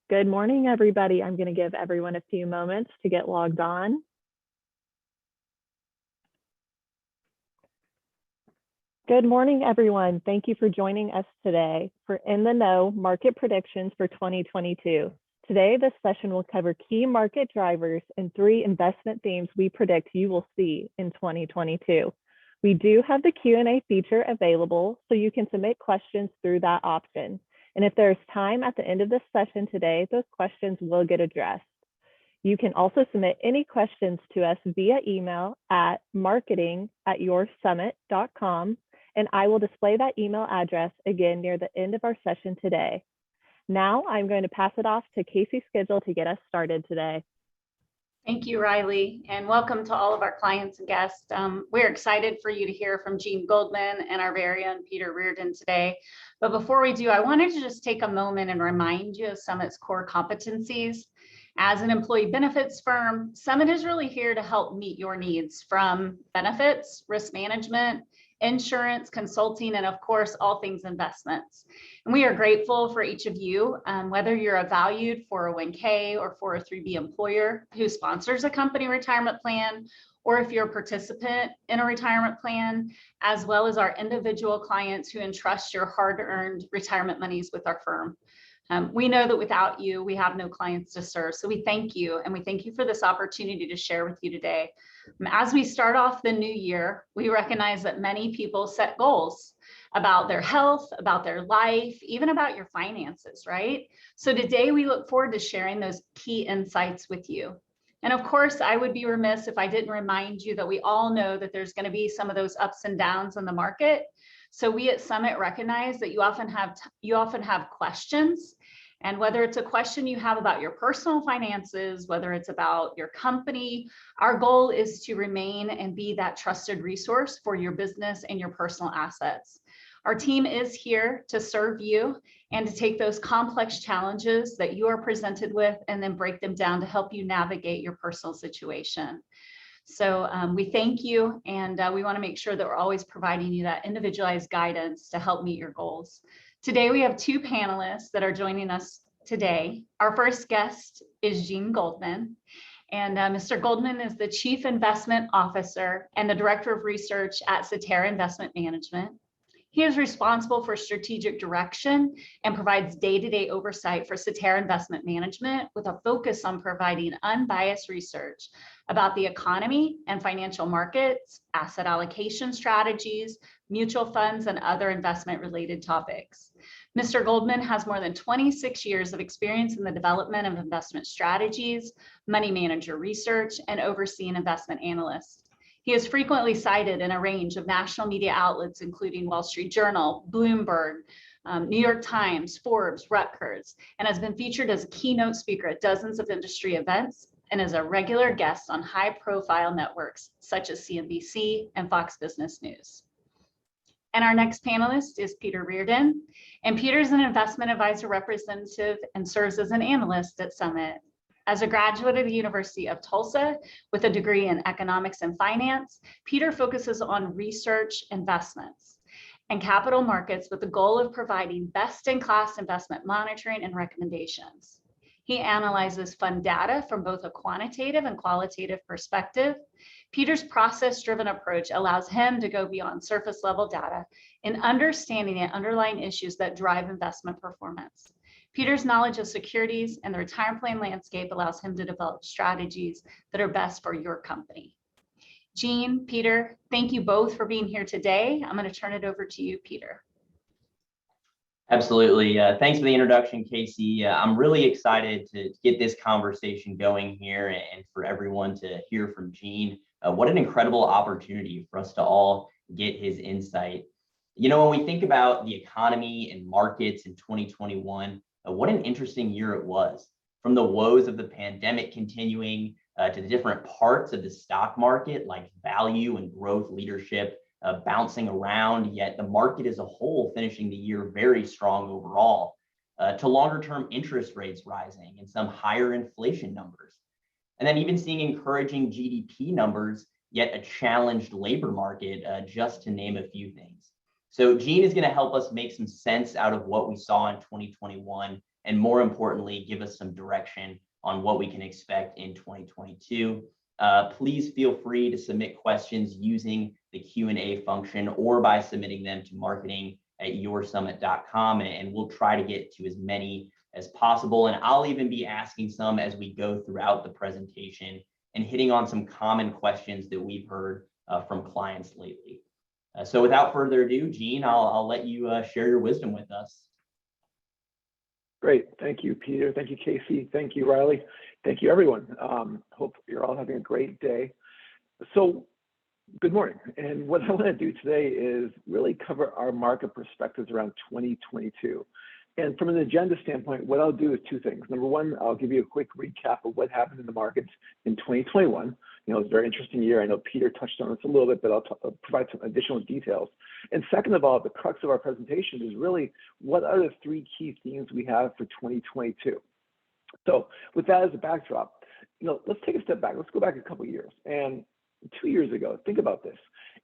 Good morning, everybody. I'm going to give everyone a few moments to get logged on. Good morning, everyone. Thank you for joining us today for In the Know Market Predictions for 2022. Today, this session will cover key market drivers and 3 investment themes we predict you will see in 2022. We do have the Q&A feature available, so you can submit questions through that option. And if there's time at the end of this session today, those questions will get addressed. You can also submit any questions to us via email at marketing@yoursummit.com, and I will display that email address again near the end of our session today. Now I'm going to pass it off to Casey Schedule to get us started today. Thank you, Riley, and welcome to all of our clients and guests. We're excited for you to hear from Jean Goldman and our very own Peter Reardon today. But before we do, I wanted to just take a moment and remind you of Summit's core competencies. As an employee benefits firm, Summit is really here to help meet your needs from benefits, risk management, insurance, consulting, and of course, all things investments. And we are grateful for each of you, whether you're a valued 401k or 403b employer who sponsors a company retirement plan, or if you're a participant in a retirement plan, as well as our individual clients who entrust your hard-earned retirement monies with our firm. We know that without you, we have no clients to serve. So we thank you, and we thank you for this opportunity to share with you today. As we start off the new year, we recognize that many people set goals about their health, about their life, even about your finances, right? So today we look forward to sharing those key insights with you. And of course, I would be remiss if I didn't remind you that we all know that there's going to be some of those ups and downs in the market. So we at Summit recognize that you often have questions. And whether it's a question you have about your personal finances, whether it's about your company, our goal is to remain and be that trusted resource for your business and your personal assets. Our team is here to serve you and to take those complex challenges that you are presented with and then break them down to help you navigate your personal situation. So we thank you, and we want to make sure that we're always providing you that individualized guidance to help meet your goals. Today, we have 2 panelists that are joining us today. Our first guest is Jean Goldman, and Mr. Goldman is the Chief Investment Officer and the Director of Research at Cetera Investment Management. He is responsible for strategic direction and provides day-to-day oversight for Cetera Investment Management with a focus on providing unbiased research about the economy and financial markets, asset allocation strategies, mutual funds, and other investment-related topics. Mr. Goldman has more than 26 years of experience in the development of investment strategies, money manager research, and overseeing investment analysts. He is frequently cited in a range of national media outlets, including Wall Street Journal, Bloomberg, New York Times, Forbes, Rutgers, and has been featured as a keynote speaker at dozens of industry events and is a regular guest on high-profile networks such as CNBC and Fox Business News. And our next panelist is Peter Reardon, and Peter is an investment advisor representative and serves as an analyst at Summit. As a graduate of the University of Tulsa with a degree in economics and finance, Peter focuses on research investments and capital markets with the goal of providing best-in-class investment monitoring and recommendations. He analyzes fund data from both a quantitative and qualitative perspective. Peter's process-driven approach allows him to go beyond surface-level data in understanding the underlying issues that drive investment performance. Peter's knowledge of securities and the retirement plan landscape allows him to develop strategies that are best for your company. Jean, Peter, thank you both for being here today. I'm going to turn it over to you, Peter. Absolutely. Thanks for the introduction, Casey. I'm really excited to get this conversation going here and for everyone to hear from Jean. What an incredible opportunity for us to all get his insight. You know, when we think about the economy and markets in 2021, what an interesting year it was. From the woes of the pandemic continuing to the different parts of the stock market, like value and growth leadership, bouncing around, yet the market as a whole finishing the year very strong overall, to longer term interest rates rising and some higher inflation numbers. And then even seeing encouraging GDP numbers, yet a challenged labor market, just to name a few things. So Jean is going to help us make some sense out of what we saw in 2021 and more importantly, give us some direction on what we can expect in 2022. Please feel free to submit questions using the Q&A function or by submitting them to marketing@yoursummit.com, and we'll try to get to as many as possible. And I'll even be asking some as we go throughout the presentation and hitting on some common questions that we've heard from clients lately. So without further ado, Gene, I'll let you share your wisdom with us. Great. Thank you, Peter. Thank you, Casey. Thank you, Riley. Thank you, everyone. Hope you're all having a great day. So good morning. And what I want to do today is really cover our market perspectives around 2022. And from an agenda standpoint, what I'll do is two things. Number one, I'll give you a quick recap of what happened in the markets in 2021. It was a very interesting year. I know Peter touched on this a little bit, but I'll provide some additional details. And second of all, the crux of our presentation is really what are the three key themes we have for 2022. So with that as a backdrop, let's take a step back. Let's go back a couple of years. And 2 years ago, think about this.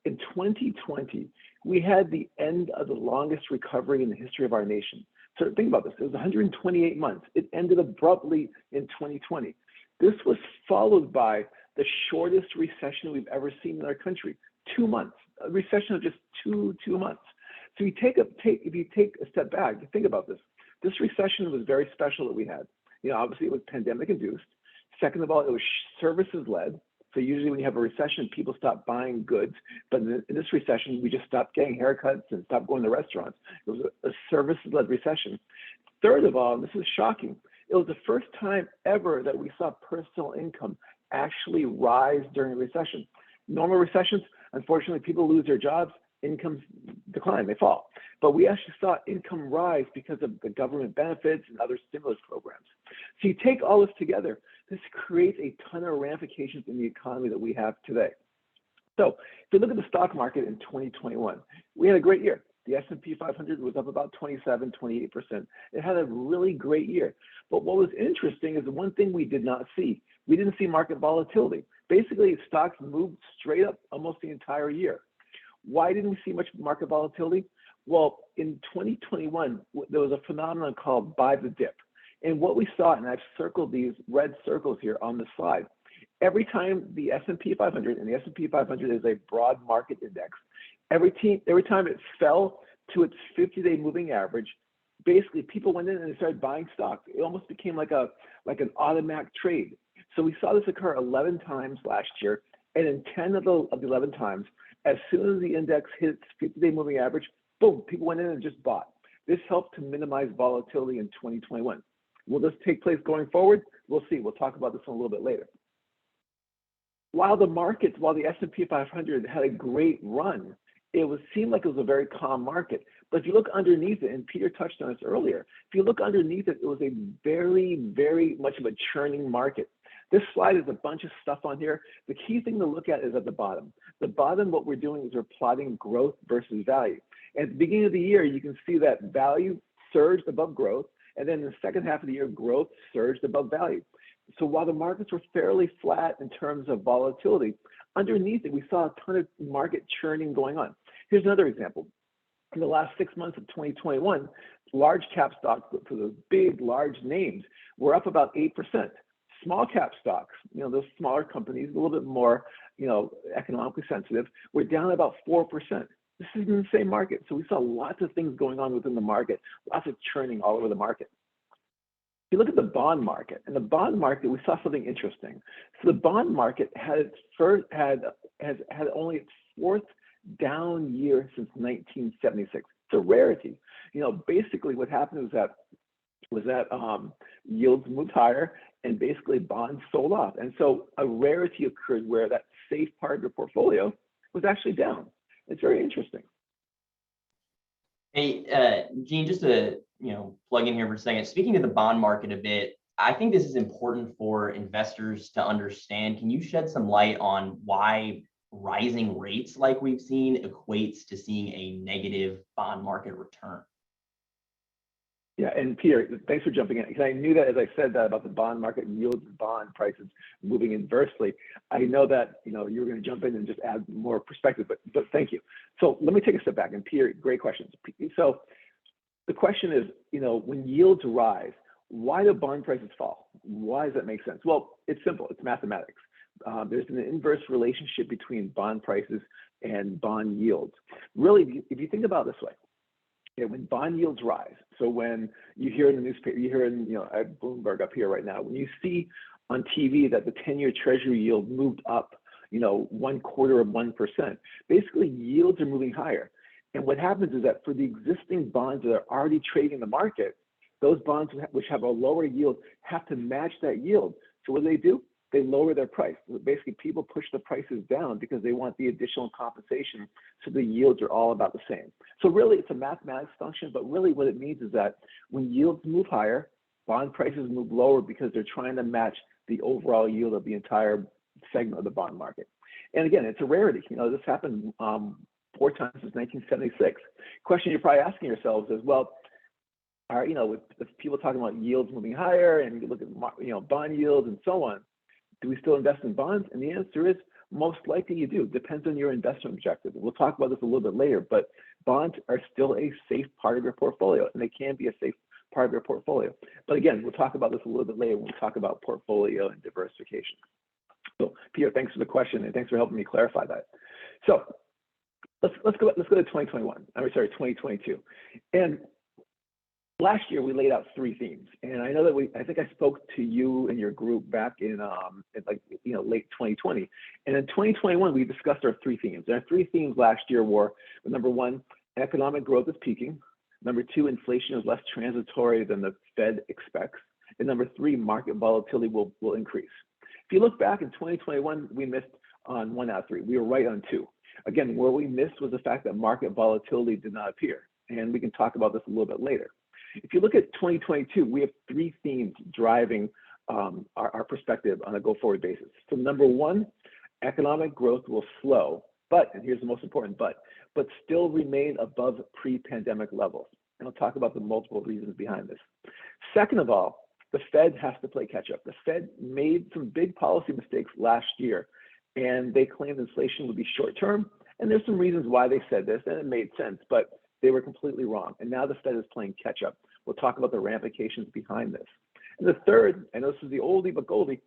In 2020, we had the end of the longest recovery in the history of our nation. So think about this. It was 128 months. It ended abruptly in 2020. This was followed by the shortest recession we've ever seen in our country, 2 months, a recession of just two months. So if you take a step back, think about this. This recession was very special that we had. Obviously it was pandemic induced. Second of all, it was services led. So usually when you have a recession, people stop buying goods. But in this recession, we just stopped getting haircuts and stopped going to restaurants. It was a services-led recession. Third of all, and this is shocking, it was the first time ever that we saw personal income actually rise during a recession. Normal recessions, unfortunately, people lose their jobs, incomes decline, they fall. But we actually saw income rise because of the government benefits and other stimulus programs. So you take all this together, this creates a ton of ramifications in the economy that we have today. So if you look at the stock market in 2021, we had a great year. The S&P 500 was up about 28%. It had a really great year. But what was interesting is the one thing we did not see. We didn't see market volatility. Basically, stocks moved straight up almost the entire year. Why didn't we see much market volatility? Well, in 2021, there was a phenomenon called buy the dip. And what we saw, and I've circled these red circles here on the slide, every time the S&P 500, and the S&P 500 is a broad market index, every time it fell to its 50-day moving average, basically people went in and they started buying stocks. It almost became like an automatic trade. So we saw this occur 11 times last year, and in 10 of the 11 times, as soon as the index hit its 50-day moving average, boom, people went in and just bought. This helped to minimize volatility in 2021. Will this take place going forward? We'll see. We'll talk about this a little bit later. While the S&P 500 had a great run, it seemed like it was a very calm market. But if you look underneath it, and Peter touched on this earlier, if you look underneath it, it was a very, very much of a churning market. This slide is a bunch of stuff on here. The key thing to look at is at the bottom. The bottom, what we're doing is we're plotting growth versus value. At the beginning of the year, you can see that value surged above growth, and then in the second half of the year, growth surged above value. So while the markets were fairly flat in terms of volatility, underneath it, we saw a ton of market churning going on. Here's another example. In the last 6 months of 2021, large cap stocks for those big, large names were up about 8%. Small cap stocks, those smaller companies, a little bit more, economically sensitive, were down about 4%. This is in the same market. So we saw lots of things going on within the market, lots of churning all over the market. If you look at the bond market, in the bond market, we saw something interesting. So the bond market has had only its fourth down year since 1976. It's a rarity. Basically what happened was that yields moved higher and basically bonds sold off. And so a rarity occurred where that safe part of your portfolio was actually down. It's very interesting. Hey, Gene, just to plug in here for a second. Speaking of the bond market a bit, I think this is important for investors to understand. Can you shed some light on why rising rates like we've seen equates to seeing a negative bond market return? Yeah, and Peter, thanks for jumping in, because I knew that as I said that about the bond market and yields and bond prices moving inversely, I know that you were going to jump in and just add more perspective, but thank you. So let me take a step back, and Peter, great questions. So the question is, when yields rise, why do bond prices fall? Why does that make sense? Well, it's simple. It's mathematics. There's an inverse relationship between bond prices and bond yields. Really, if you think about it this way, when bond yields rise, so when you hear in the newspaper, you hear in, at Bloomberg up here right now, when you see on TV that the 10-year Treasury yield moved up, 0.25%, basically yields are moving higher. And what happens is that for the existing bonds that are already trading in the market, those bonds which have a lower yield have to match that yield. So what do? They lower their price. Basically, people push the prices down because they want the additional compensation, so the yields are all about the same. So really, it's a mathematics function, but really what it means is that when yields move higher, bond prices move lower because they're trying to match the overall yield of the entire segment of the bond market. And again, it's a rarity. This happened 4 times since 1976. Question you're probably asking yourselves is, well, with people talking about yields moving higher and you look at bond yields and so on, do we still invest in bonds? And the answer is most likely you do. Depends on your investment objective. We'll talk about this a little bit later, but bonds are still a safe part of your portfolio, and they can be a safe part of your portfolio. But again, we'll talk about this a little bit later when we talk about portfolio and diversification. So Peter, thanks for the question, and thanks for helping me clarify that. So let's go to 2022. And last year we laid out 3 themes, and I know that I think I spoke to you and your group back in late 2020, and in 2021 we discussed our 3 themes. And our 3 themes last year were: number 1, economic growth is peaking; number 2, inflation is less transitory than the Fed expects; and number 3, market volatility will increase. If you look back in 2021, we missed on 1 out of 3. We were right on 2. Again, where we missed was the fact that market volatility did not appear, and we can talk about this a little bit later. If you look at 2022, we have 3 themes driving our perspective on a go-forward basis. So number 1, economic growth will slow, but, and here's the most important but still remain above pre-pandemic levels. And I'll talk about the multiple reasons behind this. Second of all, the Fed has to play catch up. The Fed made some big policy mistakes last year, and they claimed inflation would be short-term. And there's some reasons why they said this, and it made sense, but they were completely wrong. And now the Fed is playing catch up. We'll talk about the ramifications behind this. And the third, I know this is the oldie but goldie,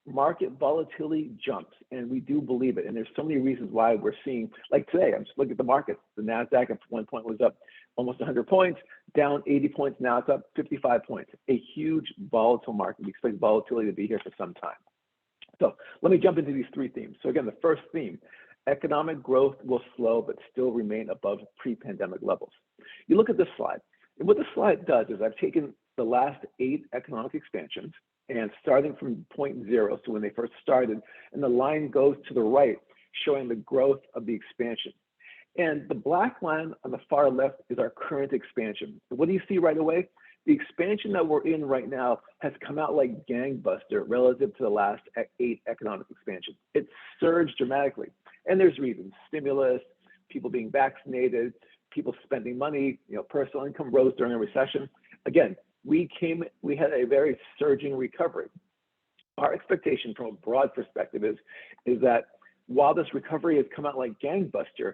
market volatility jumps, and we do believe it. And there's so many reasons why we're seeing, like today, I'm just looking at the markets. The NASDAQ at one point was up almost 100 points, down 80 points, now it's up 55 points. A huge volatile market. We expect volatility to be here for some time. So let me jump into these 3 themes. So again, the first theme, economic growth will slow but still remain above pre-pandemic levels. You look at this slide, and what this slide does is I've taken the last 8 economic expansions, and starting from point 0, so when they first started, and the line goes to the right, showing the growth of the expansion. And the black line on the far left is our current expansion. And what do you see right away? The expansion that we're in right now has come out like gangbuster relative to the last 8 economic expansions. It's surged dramatically. And there's reasons: stimulus, people being vaccinated, people spending money, personal income rose during a recession. Again, we had a very surging recovery. Our expectation from a broad perspective is that while this recovery has come out like gangbuster,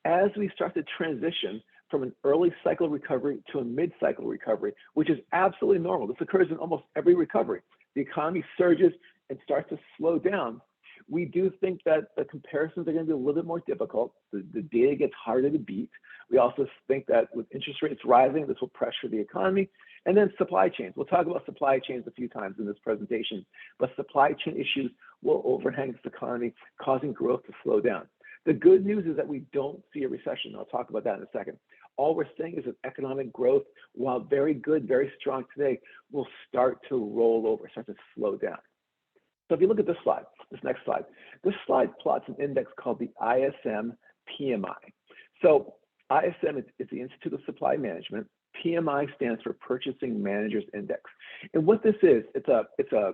as we start to transition from an early cycle recovery to a mid-cycle recovery, which is absolutely normal. This occurs in almost every recovery. The economy surges and starts to slow down. We do think that the comparisons are going to be a little bit more difficult. The data gets harder to beat. We also think that with interest rates rising, this will pressure the economy. And then supply chains. We'll talk about supply chains a few times in this presentation, but supply chain issues will overhang this economy, causing growth to slow down. The good news is that we don't see a recession. I'll talk about that in a second. All we're saying is that economic growth, while very good, very strong today, will start to roll over, start to slow down. So if you look at this slide, this next slide, this slide plots an index called the ISM PMI. So ISM is the Institute of Supply Management. PMI stands for Purchasing Managers Index. And what this is, it's a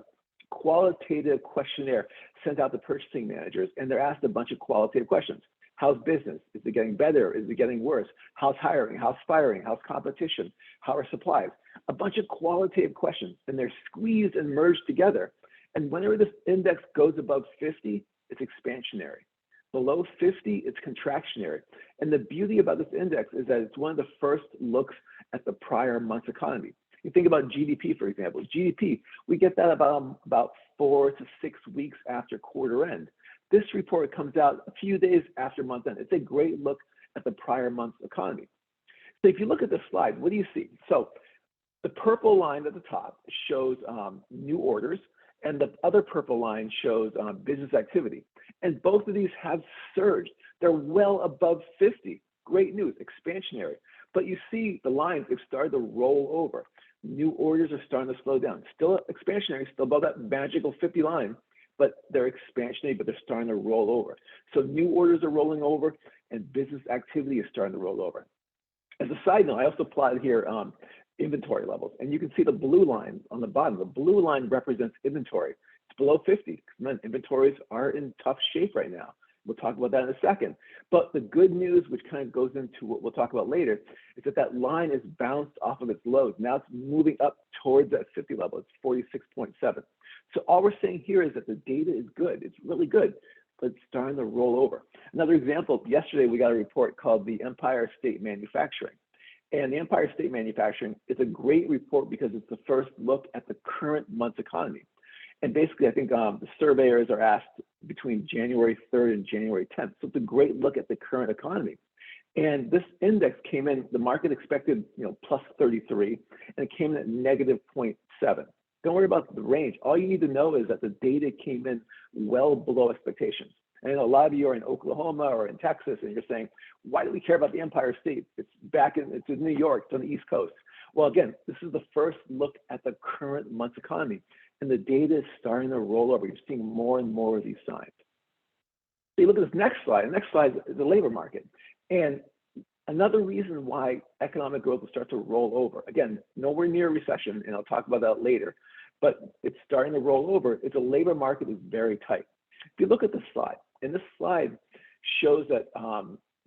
qualitative questionnaire sent out to purchasing managers, and they're asked a bunch of qualitative questions. How's business? Is it getting better? Is it getting worse? How's hiring? How's firing? How's competition? How are supplies? A bunch of qualitative questions, and they're squeezed and merged together. And whenever this index goes above 50, it's expansionary. Below 50, it's contractionary. And the beauty about this index is that it's one of the first looks at the prior month's economy. You think about GDP, for example. GDP, we get that about 4 to 6 weeks after quarter end. This report comes out a few days after month end. It's a great look at the prior month's economy. So if you look at the slide, what do you see? So the purple line at the top shows new orders, and the other purple line shows business activity. And both of these have surged. They're well above 50. Great news, expansionary. But you see the lines have started to roll over. New orders are starting to slow down. Still expansionary, still above that magical 50 line, but they're expansionary, but they're starting to roll over. So new orders are rolling over and business activity is starting to roll over. As a side note, I also plotted here inventory levels, and you can see the blue line on the bottom. The blue line represents inventory. It's below 50. Man, inventories are in tough shape right now. We'll talk about that in a second. But the good news, which kind of goes into what we'll talk about later, is that that line is bounced off of its lows. Now it's moving up towards that 50 level. It's 46.7. So all we're saying here is that the data is good. It's really good, but it's starting to roll over. Another example, yesterday we got a report called the Empire State Manufacturing. And the Empire State Manufacturing is a great report because it's the first look at the current month's economy. And basically, I think the surveyors are asked between January 3rd and January 10th. So it's a great look at the current economy. And this index came in, the market expected, plus 33, and it came in at negative 0.7. Don't worry about the range. All you need to know is that the data came in well below expectations. And a lot of you are in Oklahoma or in Texas, and you're saying, why do we care about the Empire State? It's in New York, it's on the East Coast. Well, again, this is the first look at the current month's economy, and the data is starting to roll over. You're seeing more and more of these signs. So you look at this next slide. The next slide is the labor market. And another reason why economic growth will start to roll over, again, nowhere near a recession, and I'll talk about that later, but it's starting to roll over, is the labor market is very tight. If you look at this slide, and this slide shows that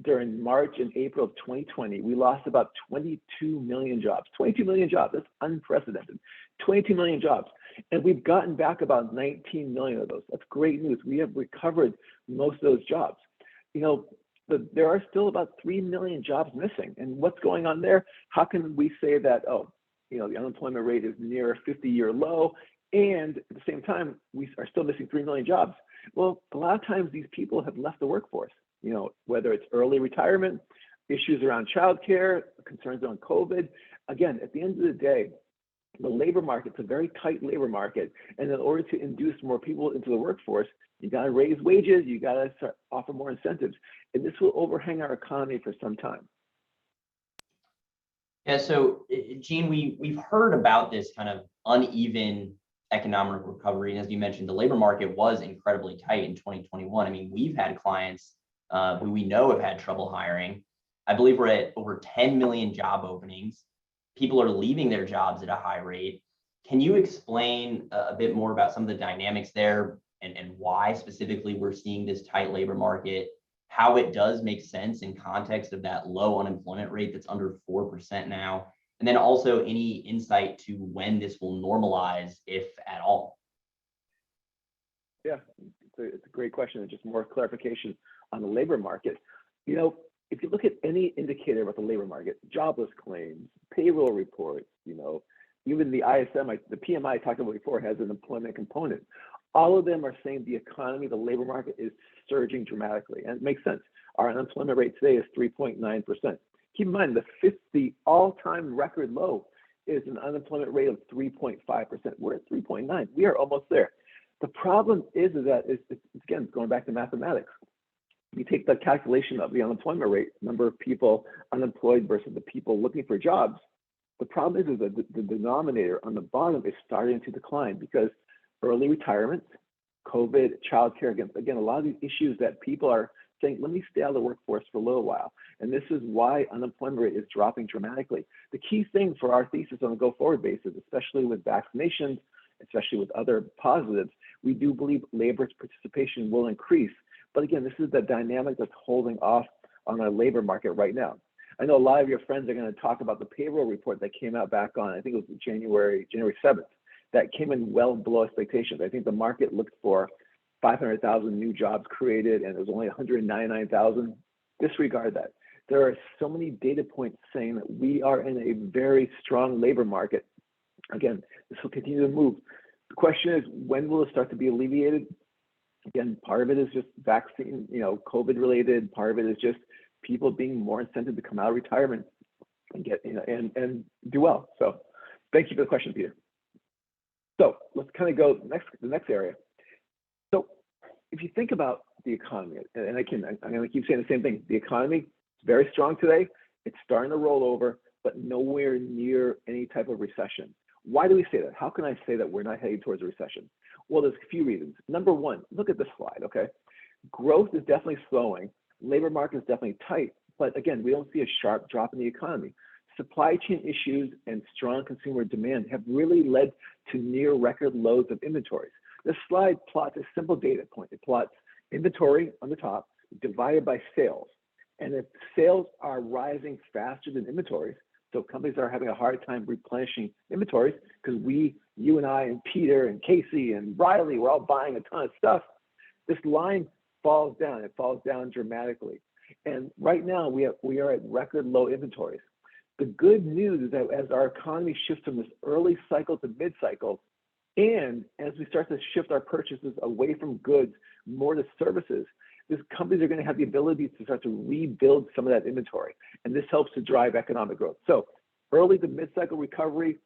during March and April of 2020, we lost about 22 million jobs. 22 million jobs, that's unprecedented. 22 million jobs. And we've gotten back about 19 million of those. That's great news. We have recovered most of those jobs. There are still about 3 million jobs missing. And what's going on there? How can we say that, the unemployment rate is near a 50-year low, and at the same time, we are still missing 3 million jobs? Well, a lot of times these people have left the workforce, whether it's early retirement, issues around childcare, concerns on COVID. Again, at the end of the day, the labor market's a very tight labor market. And in order to induce more people into the workforce, you got to raise wages, you got to offer more incentives. And this will overhang our economy for some time. Yeah, so Gene, we've heard about this kind of uneven economic recovery. And as you mentioned, the labor market was incredibly tight in 2021. I mean, we've had clients who we know have had trouble hiring. I believe we're at over 10 million job openings. People are leaving their jobs at a high rate. Can you explain a bit more about some of the dynamics there and why specifically we're seeing this tight labor market, how it does make sense in context of that low unemployment rate that's under 4% now? And then also any insight to when this will normalize, if at all? Yeah, it's a great question, and just more clarification on the labor market. If you look at any indicator about the labor market, jobless claims, payroll reports, even the ISM, the PMI I talked about before, has an employment component. All of them are saying the economy, the labor market is surging dramatically, and it makes sense. Our unemployment rate today is 3.9%. Keep in mind, the all-time record low is an unemployment rate of 3.5%. We're at 3.9. We are almost there. The problem is that it's again, going back to mathematics. You take the calculation of the unemployment rate, number of people unemployed versus the people looking for jobs. The problem is that the denominator on the bottom is starting to decline because early retirement, COVID, childcare, again, a lot of these issues that people are saying, let me stay out of the workforce for a little while. And this is why unemployment rate is dropping dramatically. The key thing for our thesis on a go-forward basis, especially with vaccinations, especially with other positives, we do believe labor's participation will increase. But again, this is the dynamic that's holding off on our labor market right now. I know a lot of your friends are going to talk about the payroll report that came out back on, I think it was January 7th, that came in well below expectations. I think the market looked for 500,000 new jobs created, and it was only 199,000. Disregard that. There are so many data points saying that we are in a very strong labor market Again, this will continue to move. The question is, when will it start to be alleviated? Again, part of it is just vaccine, COVID related. Part of it is just people being more incented to come out of retirement and get, and do well. So thank you for the question, Peter. So let's kind of go the next area. So if you think about the economy, and I'm going to keep saying the same thing, the economy is very strong today. It's starting to roll over, but nowhere near any type of recession. Why do we say that? How can I say that we're not heading towards a recession? Well, there's a few reasons. Number one, look at this slide, okay? Growth is definitely slowing. Labor market is definitely tight, but again, we don't see a sharp drop in the economy. Supply chain issues and strong consumer demand have really led to near record lows of inventories. This slide plots a simple data point. It plots inventory on the top divided by sales. And if sales are rising faster than inventories, so companies are having a hard time replenishing inventories because you and I and Peter and Casey and Riley, we're all buying a ton of stuff. This line falls down. It falls down dramatically. And right now we are at record low inventories. The good news is that as our economy shifts from this early cycle to mid-cycle, and as we start to shift our purchases away from goods more to services, these companies are going to have the ability to start to rebuild some of that inventory. And this helps to drive economic growth. So early to mid-cycle recovery,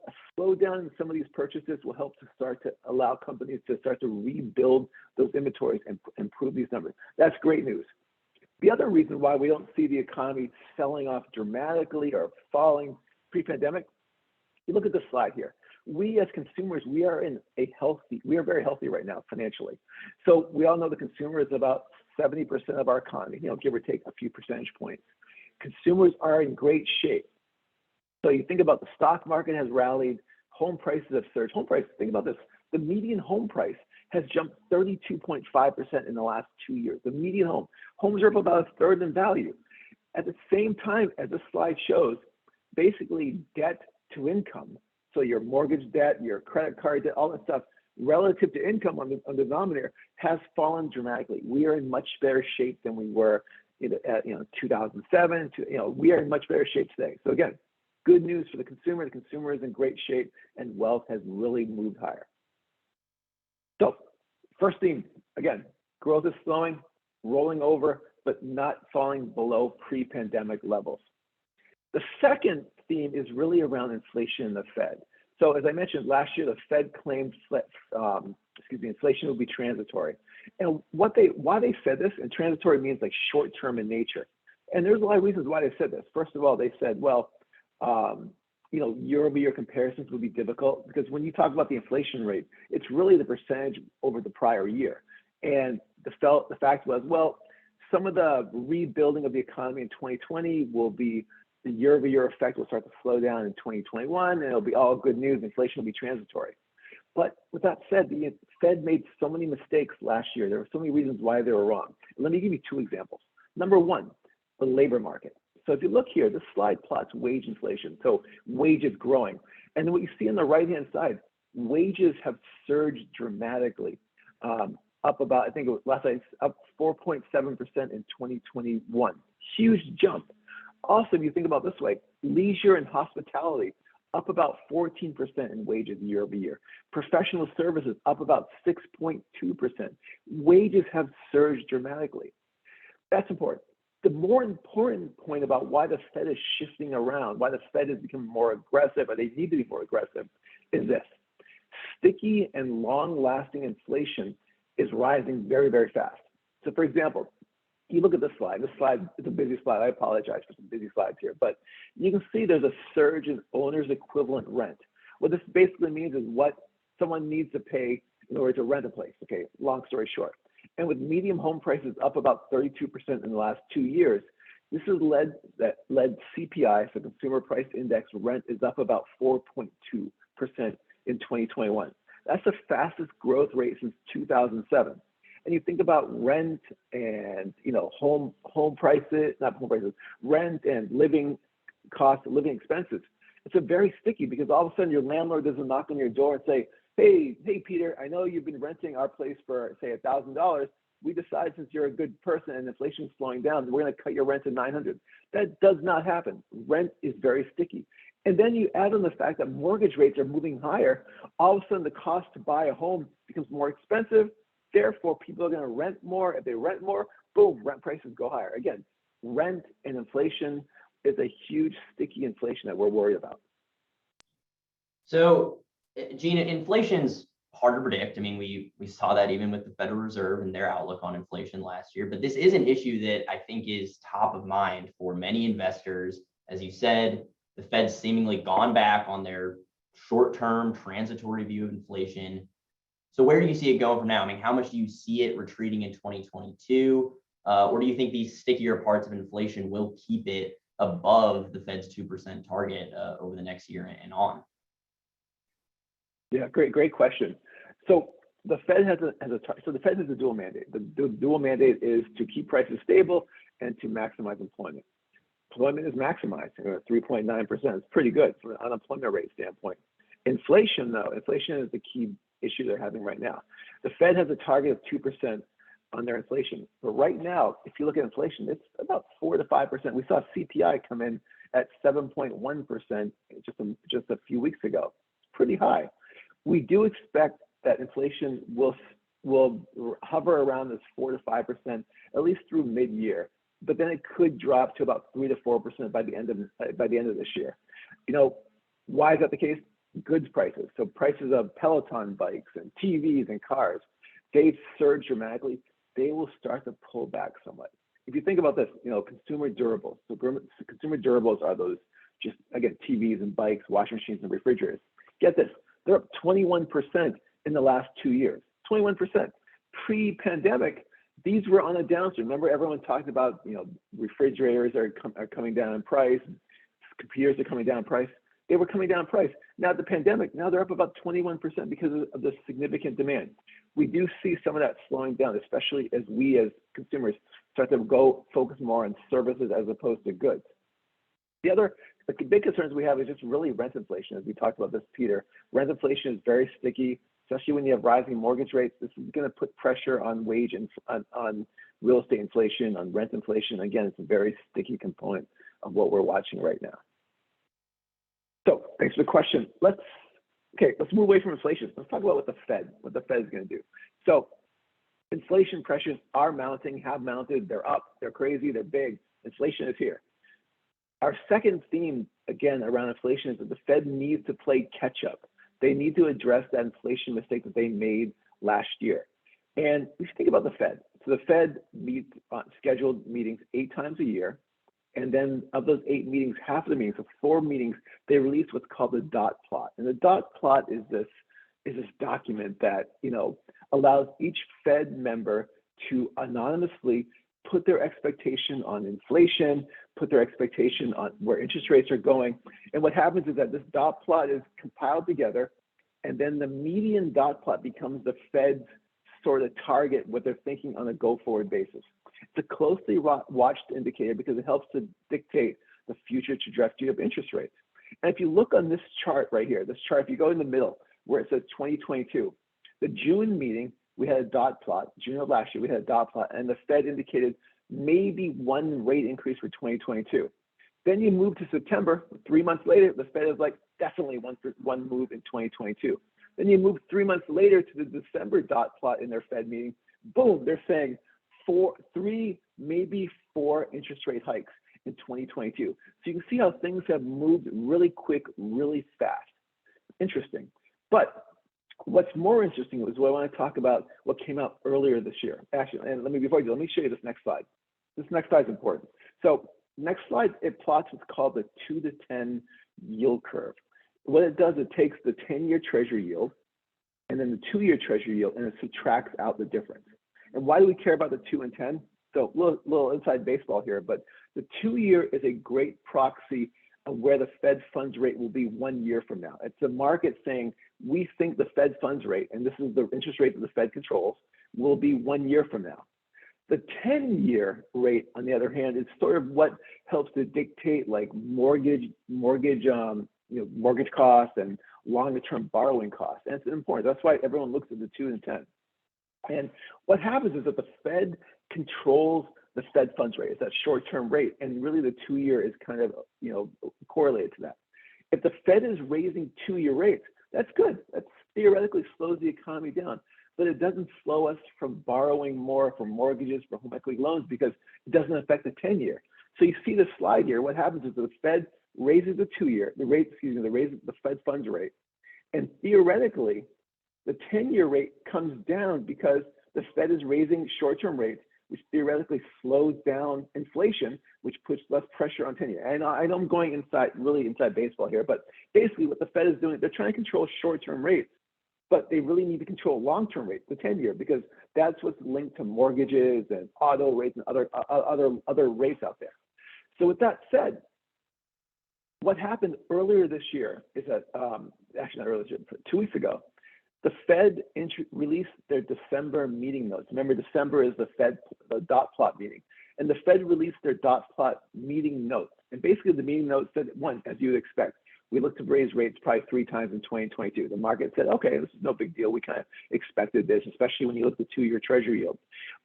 a slowdown in some of these purchases will help to start to allow companies to start to rebuild those inventories and improve these numbers. That's great news. The other reason why we don't see the economy selling off dramatically or falling pre-pandemic, you look at this slide here. We as consumers, we are very healthy right now financially. So we all know the consumer is about 70% of our economy, give or take a few percentage points. Consumers are in great shape. So you think about the stock market has rallied, home prices have surged. Home prices, think about this, the median home price has jumped 32.5% in the last 2 years. The median homes are up about a third in value. At the same time, as this slide shows, basically debt to income, so your mortgage debt, your credit card debt, all that stuff, relative to income on the denominator has fallen dramatically. We are in much better shape than we were at 2007. We are in much better shape today. So again, good news for the consumer. The consumer is in great shape and wealth has really moved higher. So first theme, again, growth is slowing, rolling over, but not falling below pre-pandemic levels. The second theme is really around inflation and the Fed. So as I mentioned, last year, the Fed claimed inflation will be transitory. And why they said this, and transitory means like short-term in nature. And there's a lot of reasons why they said this. First of all, they said, well, year-over-year comparisons will be difficult because when you talk about the inflation rate, it's really the percentage over the prior year. And the fact was, well, some of the rebuilding of the economy in 2020 will be, the year-over-year effect will start to slow down in 2021, and it'll be all good news. Inflation will be transitory. But with that said, the Fed made so many mistakes last year. There were so many reasons why they were wrong. Let me give you two examples. Number one, the labor market. So if you look here, this slide plots wage inflation. So wages growing. And then what you see on the right-hand side, wages have surged dramatically, up about, I think it was last night, up 4.7% in 2021. Huge jump. Also, if you think about it this way, leisure and hospitality up about 14% in wages year over year. Professional services up about 6.2%. Wages have surged dramatically. That's important. The more important point about why the Fed is shifting around, why the Fed has become more aggressive, or they need to be more aggressive, is this. Sticky and long-lasting inflation is rising very, very fast. So for example, you look at this slide. This slide is a busy slide. I apologize for some busy slides here, but you can see there's a surge in owner's equivalent rent. What this basically means is what someone needs to pay in order to rent a place, okay, long story short. And with median home prices up about 32% in the last 2 years, this has led CPI, so Consumer Price Index rent, is up about 4.2% in 2021. That's the fastest growth rate since 2007. And you think about rent and home prices, not home prices, rent and living costs, living expenses. It's a very sticky because all of a sudden your landlord doesn't knock on your door and say, hey, Peter, I know you've been renting our place for, say, $1,000. We decided since you're a good person and inflation's slowing down, we're going to cut your rent to $900. That does not happen. Rent is very sticky. And then you add on the fact that mortgage rates are moving higher, all of a sudden the cost to buy a home becomes more expensive. Therefore, people are going to rent more. If they rent more, boom, rent prices go higher. Again, rent and inflation is a huge sticky inflation that we're worried about. So, Gina, inflation's hard to predict. I mean, we saw that even with the Federal Reserve and their outlook on inflation last year. But this is an issue that I think is top of mind for many investors. As you said, the Fed's seemingly gone back on their short-term transitory view of inflation. So where do you see it going from now? I mean, how much do you see it retreating in 2022? Or do you think these stickier parts of inflation will keep it above the Fed's 2% target over the next year and on? Yeah, great question. So the Fed has a dual mandate. The dual mandate is to keep prices stable and to maximize employment. Employment is maximized, 3.9%. It's pretty good from an unemployment rate standpoint. Inflation, though, inflation is the key issue they're having right now. The Fed has a target of 2% on their inflation. But right now, if you look at inflation, it's about 4 to 5%. We saw CPI come in at 7.1% just a few weeks ago. Pretty high. We do expect that inflation will hover around this 4 to 5% at least through mid-year, but then it could drop to about 3 to 4% by the end of this year. Why is that the case? Goods prices. So prices of Peloton bikes and TVs and cars, they've surged dramatically. They will start to pull back somewhat. If you think about this, consumer durables. So consumer durables are those just, again, TVs and bikes, washing machines and refrigerators. Get this, they're up 21% in the last 2 years, 21%. Pre-pandemic, these were on a downswing. Remember, everyone talked about, refrigerators are coming down in price, computers are coming down in price. They were coming down in price. Now the pandemic, now they're up about 21% because of the significant demand. We do see some of that slowing down, especially as we as consumers start to go focus more on services as opposed to goods. The big concerns we have is just really rent inflation. As we talked about this, Peter, rent inflation is very sticky, especially when you have rising mortgage rates. This is going to put pressure on wage and on real estate inflation, on rent inflation. Again, it's a very sticky component of what we're watching right now. So thanks for the question. Let's move away from inflation. Let's talk about what the Fed is going to do. So inflation pressures are mounting, have mounted. They're up, they're crazy, they're big. Inflation is here. Our second theme, again, around inflation is that the Fed needs to play catch up. They need to address that inflation mistake that they made last year. And if you think about the Fed, so the Fed meets scheduled meetings 8 times a year. And then of those 8 meetings, half of the meetings, so 4 meetings, they release what's called the dot plot. And the dot plot is this document that allows each Fed member to anonymously put their expectation on inflation, put their expectation on where interest rates are going. And what happens is that this dot plot is compiled together, and then the median dot plot becomes the Fed's sort of target, what they're thinking on a go-forward basis. It's a closely watched indicator because it helps to dictate the future trajectory of interest rates. And if you look on this chart right here, if you go in the middle where it says 2022, the June meeting, we had a dot plot. June of last year, we had a dot plot, and the Fed indicated maybe 1 rate increase for 2022. Then you move to September, 3 months later, the Fed is like, definitely one move in 2022. Then you move 3 months later to the December dot plot in their Fed meeting. Boom, they're saying 3, maybe 4 interest rate hikes in 2022. So you can see how things have moved really quick, really fast. Interesting. But what's more interesting is what I want to talk about what came out earlier this year. Actually, and let me show you this next slide. This next slide is important. So next slide, it plots what's called the 2 to 10 yield curve. What it does, it takes the 10-year treasury yield and then the 2-year treasury yield, and it subtracts out the difference. And why do we care about the 2 and 10? So little inside baseball here, but the 2-year is a great proxy of where the Fed funds rate will be 1 year from now. It's the market saying, we think the Fed funds rate, and this is the interest rate that the Fed controls, will be 1 year from now. The 10-year rate, on the other hand, is sort of what helps to dictate like mortgage costs and longer-term borrowing costs. And it's important. That's why everyone looks at the 2 and 10. And what happens is that the Fed controls the Fed funds rate. It's that short-term rate, and really the 2-year is kind of correlated to that. If the Fed is raising 2-year rates, that's good. That theoretically slows the economy down, but it doesn't slow us from borrowing more for mortgages, for home equity loans, because it doesn't affect the 10-year. So you see the slide here. What happens is the Fed raises the 2-year, raises the Fed funds rate, and theoretically, the 10-year rate comes down because the Fed is raising short-term rates, which theoretically slows down inflation, which puts less pressure on 10-year. And I know I'm going really inside baseball here, but basically what the Fed is doing, they're trying to control short-term rates, but they really need to control long-term rates, the 10-year, because that's what's linked to mortgages and auto rates and other rates out there. So with that said, what happened earlier this year is that, actually not earlier this year, 2 weeks ago, the Fed released their December meeting notes. Remember, December is the dot plot meeting. And the Fed released their dot plot meeting notes. And basically the meeting notes said, one, as you would expect, we look to raise rates probably 3 times in 2022. The market said, okay, this is no big deal. We kind of expected this, especially when you look at the 2-year treasury yield.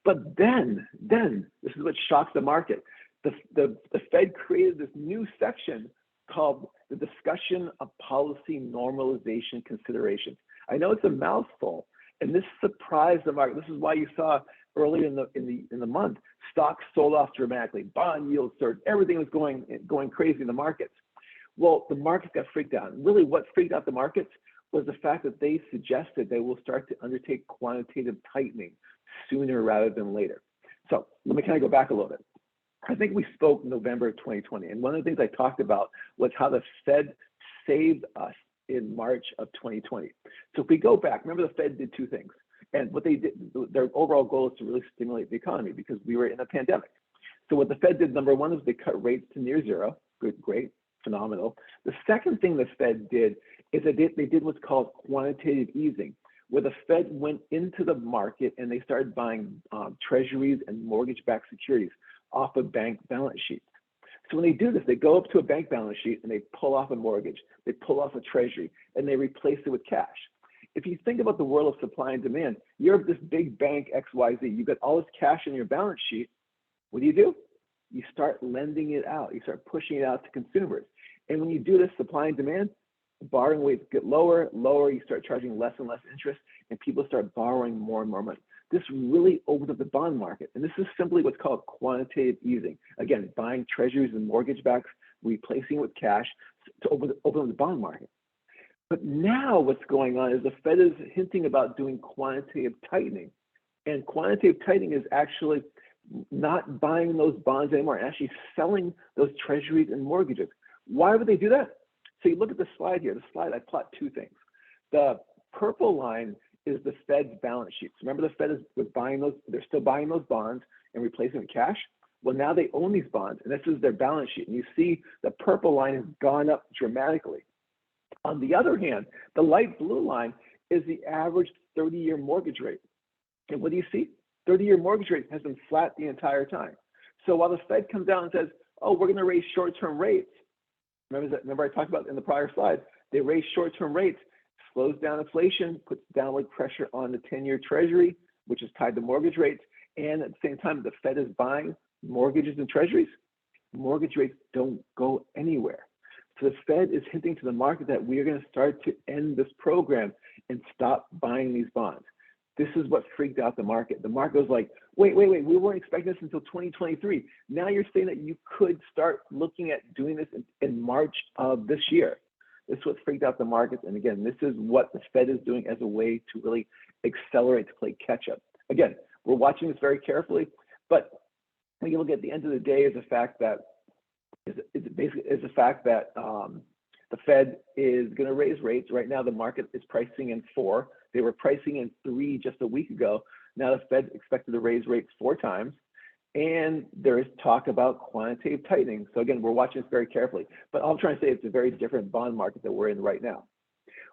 But then, this is what shocks the market. The Fed created this new section called the Discussion of Policy Normalization Considerations. I know it's a mouthful, and this surprised the market. This is why you saw earlier in the month, stocks sold off dramatically, bond yields surged, everything was going crazy in the markets. Well, the markets got freaked out. And really, what freaked out the markets was the fact that they suggested they will start to undertake quantitative tightening sooner rather than later. So let me kind of go back a little bit. I think we spoke November of 2020, and one of the things I talked about was how the Fed saved us in March of 2020. So if we go back, remember the Fed did 2 things. And what they did, their overall goal is to really stimulate the economy because we were in a pandemic. So what the Fed did, number one, is they cut rates to near zero. Good, great, phenomenal. The second thing the Fed did is they did what's called quantitative easing, where the Fed went into the market and they started buying treasuries and mortgage-backed securities off of bank balance sheets. So when they do this, they go up to a bank balance sheet and they pull off a mortgage, they pull off a treasury, and they replace it with cash. If you think about the world of supply and demand, you're this big bank XYZ, you've got all this cash in your balance sheet. What do? You start lending it out. You start pushing it out to consumers. And when you do this, supply and demand, borrowing rates get lower, you start charging less and less interest, and people start borrowing more and more money. This really opened up the bond market. And this is simply what's called quantitative easing. Again, buying treasuries and mortgage backs, replacing it with cash to open up the bond market. But now what's going on is the Fed is hinting about doing quantitative tightening. And quantitative tightening is actually not buying those bonds anymore, actually selling those treasuries and mortgages. Why would they do that? So you look at the slide here. The slide, I plot 2 things. The purple line is the Fed's balance sheets. Remember, the Fed was buying those, they're still buying those bonds and replacing with cash. Well, now they own these bonds, and this is their balance sheet. And you see the purple line has gone up dramatically. On the other hand, the light blue line is the average 30-year mortgage rate. And what do you see? 30-year mortgage rate has been flat the entire time. So while the Fed comes down and says, oh, we're going to raise short-term rates, remember I talked about in the prior slide, they raise short-term rates, slows down inflation, puts downward pressure on the 10-year treasury, which is tied to mortgage rates. And at the same time, the Fed is buying mortgages and treasuries. Mortgage rates don't go anywhere. So the Fed is hinting to the market that we are going to start to end this program and stop buying these bonds. This is what freaked out the market. The market was like, wait, we weren't expecting this until 2023. Now you're saying that you could start looking at doing this in March of this year. This is what freaked out the markets. And again, this is what the Fed is doing as a way to really accelerate, to play catch up. Again, we're watching this very carefully, but when you look at the end of the day is the fact that the Fed is going to raise rates. Right now, the market is pricing in 4. They were pricing in 3 just a week ago. Now the Fed expected to raise rates 4 times. And there is talk about quantitative tightening. So again, we're watching this very carefully. But all I'm trying to say, it's a very different bond market that we're in right now.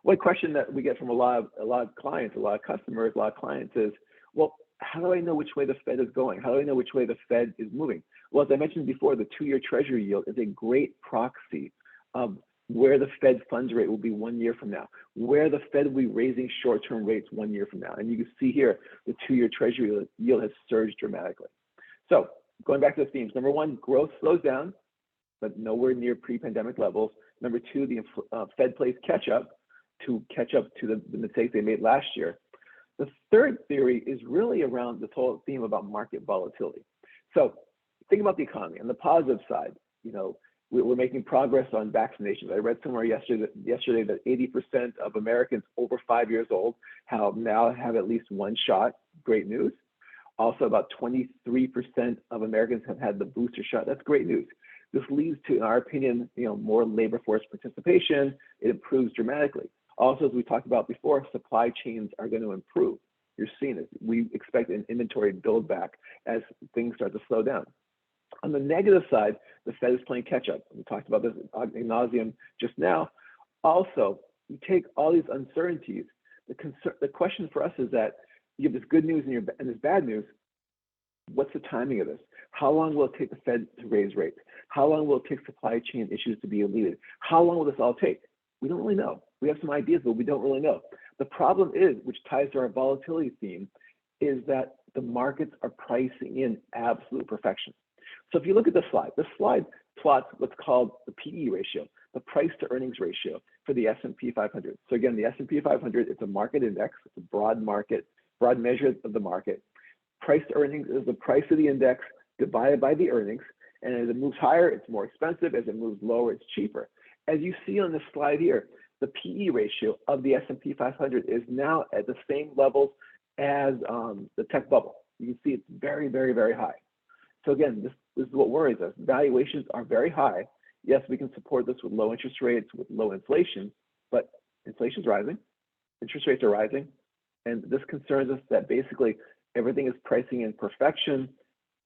One question that we get from a lot of clients, a lot of customers, a lot of clients is, well, how do I know which way the Fed is going? How do I know which way the Fed is moving? Well, as I mentioned before, the 2-year treasury yield is a great proxy of where the Fed funds rate will be 1 year from now, where the Fed will be raising short-term rates 1 year from now. And you can see here, the 2-year treasury yield has surged dramatically. So going back to the themes, number 1, growth slows down, but nowhere near pre-pandemic levels. Number two, the Fed plays catch up to the mistakes they made last year. The third theory is really around this whole theme about market volatility. So think about the economy. On the positive side, we're making progress on vaccinations. I read somewhere yesterday that 80% of Americans over 5 years old now have at least one shot. Great news. Also, about 23% of Americans have had the booster shot. That's great news. This leads to, in our opinion, more labor force participation. It improves dramatically. Also, as we talked about before, supply chains are going to improve. You're seeing it. We expect an inventory build back as things start to slow down. On the negative side, the Fed is playing catch up. We talked about this ad nauseum just now. Also, you take all these uncertainties. The question for us is that you have this good news and this bad news. What's the timing of this? How long will it take the Fed to raise rates? How long will it take supply chain issues to be alleviated? How long will this all take? We don't really know. We have some ideas, but we don't really know. The problem is, which ties to our volatility theme, is that the markets are pricing in absolute perfection. So if you look at this slide plots what's called the PE ratio, the price to earnings ratio for the S&P 500. So again, the S&P 500, it's a market index. It's a broad measure of the market. Price to earnings is the price of the index divided by the earnings. And as it moves higher, it's more expensive. As it moves lower, it's cheaper. As you see on this slide here, the PE ratio of the S&P 500 is now at the same levels as the tech bubble. You can see it's very, very, very high. So again, this is what worries us. Valuations are very high. Yes, we can support this with low interest rates, with low inflation, but inflation is rising, interest rates are rising, and this concerns us that basically everything is pricing in perfection,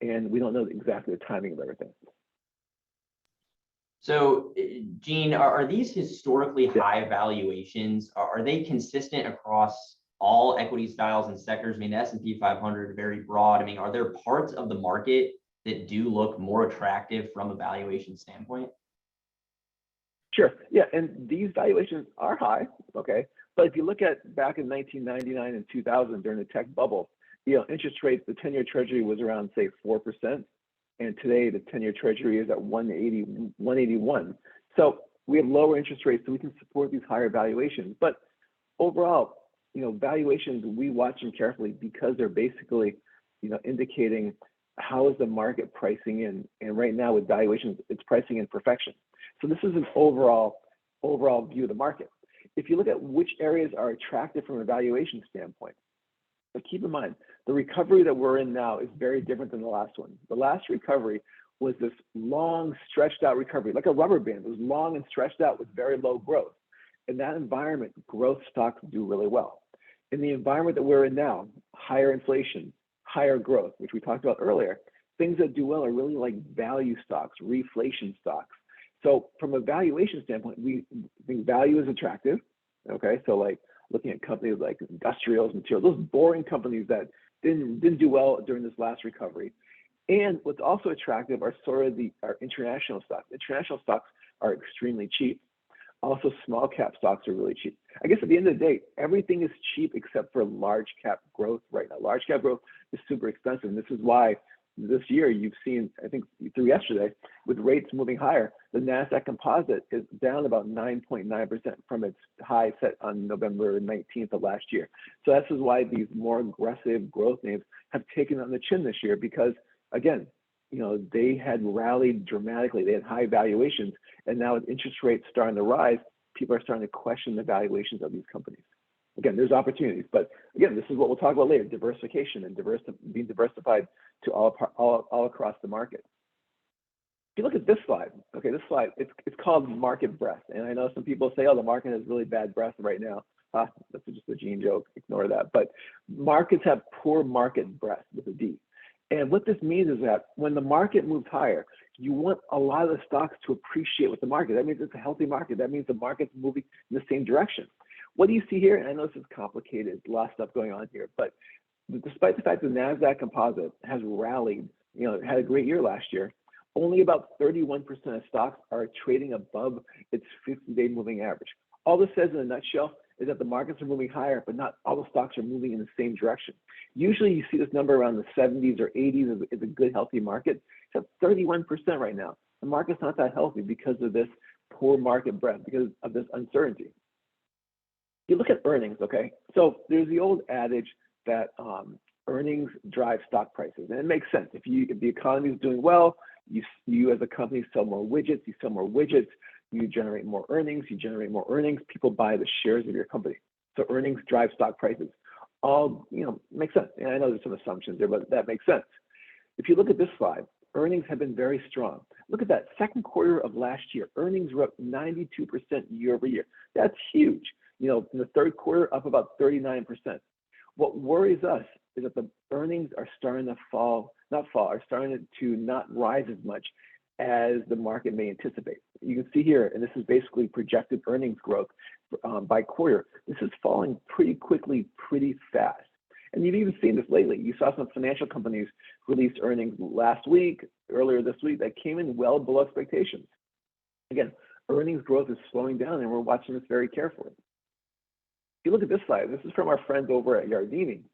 and we don't know exactly the timing of everything. So, Gene, are these historically high valuations? Are they consistent across all equity styles and sectors? I mean, the S&P 500 is very broad. I mean, are there parts of the market that do look more attractive from a valuation standpoint? Sure. Yeah, and these valuations are high, okay? But if you look at back in 1999 and 2000 during the tech bubble, interest rates, the 10-year treasury was around, say, 4%. And today the 10-year treasury is at 181. So we have lower interest rates, so we can support these higher valuations. But overall, valuations, we watch them carefully because they're basically, indicating how is the market pricing in. And right now with valuations, it's pricing in perfection. So this is an overall view of the market. If you look at which areas are attractive from a valuation standpoint, but keep in mind, the recovery that we're in now is very different than the last one. The last recovery was this long, stretched out recovery, like a rubber band. It was long and stretched out with very low growth. In that environment, growth stocks do really well. In the environment that we're in now, higher inflation, higher growth, which we talked about earlier, things that do well are really like value stocks, reflation stocks. So from a valuation standpoint, we think value is attractive, okay? So like looking at companies like industrials, materials, those boring companies that didn't do well during this last recovery. And what's also attractive are sort of our international stocks. International stocks are extremely cheap. Also, small cap stocks are really cheap. I guess at the end of the day, everything is cheap except for large cap growth right now. Large cap growth is super expensive. And this is why this year you've seen, I think through yesterday, with rates moving higher, the NASDAQ composite is down about 9.9% from its high set on November 19th of last year. So this is why these more aggressive growth names have taken on the chin this year because, again, they had rallied dramatically. They had high valuations. And now with interest rates starting to rise, people are starting to question the valuations of these companies. Again, there's opportunities, but again, this is what we'll talk about later, diversification and being diversified to all across the market. If you look at this slide, okay, this slide, it's called market breadth. And I know some people say, oh, the market has really bad breadth right now. That's just a Gene joke, ignore that. But markets have poor market breadth with a D. And what this means is that when the market moves higher, you want a lot of the stocks to appreciate with the market. That means it's a healthy market. That means the market's moving in the same direction. What do you see here? And I know this is complicated, a lot of stuff going on here, but despite the fact that the NASDAQ composite has rallied, had a great year last year, only about 31% of stocks are trading above its 50-day moving average. All this says in a nutshell is that the markets are moving higher, but not all the stocks are moving in the same direction. Usually you see this number around the 70s or 80s is a good, healthy market. It's at 31% right now. The market's not that healthy because of this poor market breadth because of this uncertainty. You look at earnings, okay? So there's the old adage that earnings drive stock prices, and it makes sense. If the economy is doing well, you as a company sell more widgets, you generate more earnings, people buy the shares of your company. So earnings drive stock prices. All, makes sense. And I know there's some assumptions there, but that makes sense. If you look at this slide, earnings have been very strong. Look at that, second quarter of last year, earnings were up 92% year over year. That's huge. In the third quarter, up about 39%. What worries us is that the earnings are starting to are starting to not rise as much as the market may anticipate. You can see here, and this is basically projected earnings growth by quarter. This is falling pretty quickly, pretty fast. And you've even seen this lately. You saw some financial companies release earnings earlier this week, that came in well below expectations. Again, earnings growth is slowing down, and we're watching this very carefully. If you look at this slide, this is from our friends over at Reardon.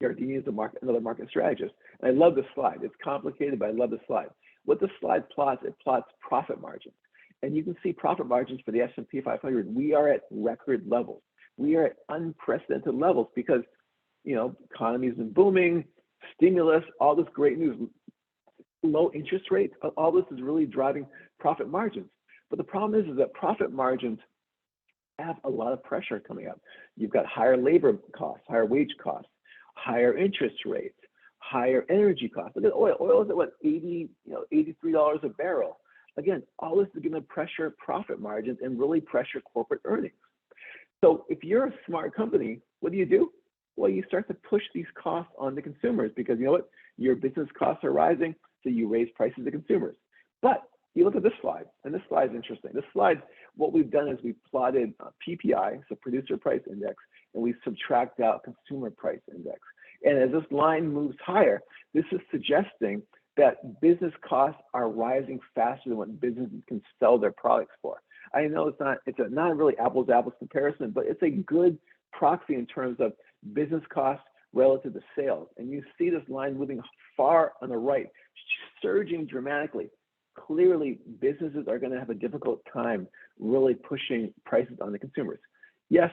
Reardon is another market strategist. And I love this slide. It's complicated, but I love this slide. What this slide plots, it plots profit margins. And you can see profit margins for the S&P 500. We are at record levels. We are at unprecedented levels because, economy has been booming, stimulus, all this great news, low interest rates, all this is really driving profit margins. But the problem is that profit margins have a lot of pressure coming up. You've got higher labor costs, higher wage costs, higher interest rates, higher energy costs. Look at oil. Oil is at what, $83 a barrel. Again, all this is going to pressure profit margins and really pressure corporate earnings. So if you're a smart company, what do? Well, you start to push these costs on the consumers because you know what? Your business costs are rising, so you raise prices to consumers. But you look at this slide, and this slide is interesting. This slide, what we've done is we've plotted PPI, so producer price index, and we subtract out consumer price index. And as this line moves higher, this is suggesting that business costs are rising faster than what businesses can sell their products for. I know it's not really apples to apples comparison, but it's a good proxy in terms of business costs relative to sales. And you see this line moving far on the right, surging dramatically. Clearly, businesses are going to have a difficult time really pushing prices on the consumers. Yes,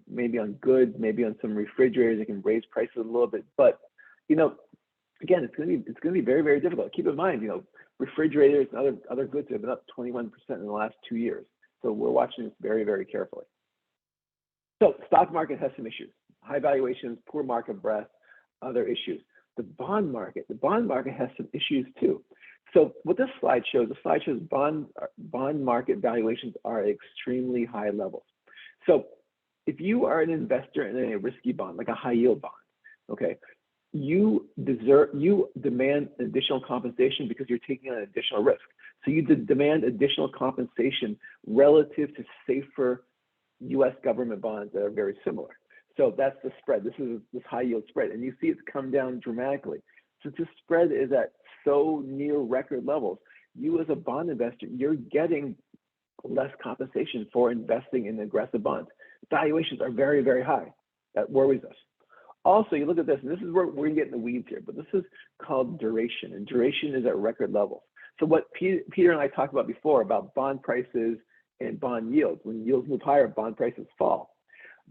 maybe on goods, maybe on some refrigerators, they can raise prices a little bit, but again, it's going to be very, very difficult. Keep in mind, refrigerators and other goods have been up 21% in the last 2 years. So we're watching this very, very carefully. So stock market has some issues: high valuations, poor market breadth, other issues. The bond market has some issues too. So what this slide shows, bond market valuations are at extremely high levels. So if you are an investor in a risky bond, like a high yield bond, okay, you demand additional compensation because you're taking on additional risk. So you demand additional compensation relative to safer US government bonds that are very similar. So that's the spread. This is this high yield spread. And you see it's come down dramatically. Since this spread is at so near record levels, you as a bond investor, you're getting less compensation for investing in aggressive bonds. Valuations are very, very high. That worries us. Also, you look at this, and this is where we're getting the weeds here, but this is called duration, and duration is at record levels. So what Peter and I talked about before about bond prices and bond yields, when yields move higher, bond prices fall.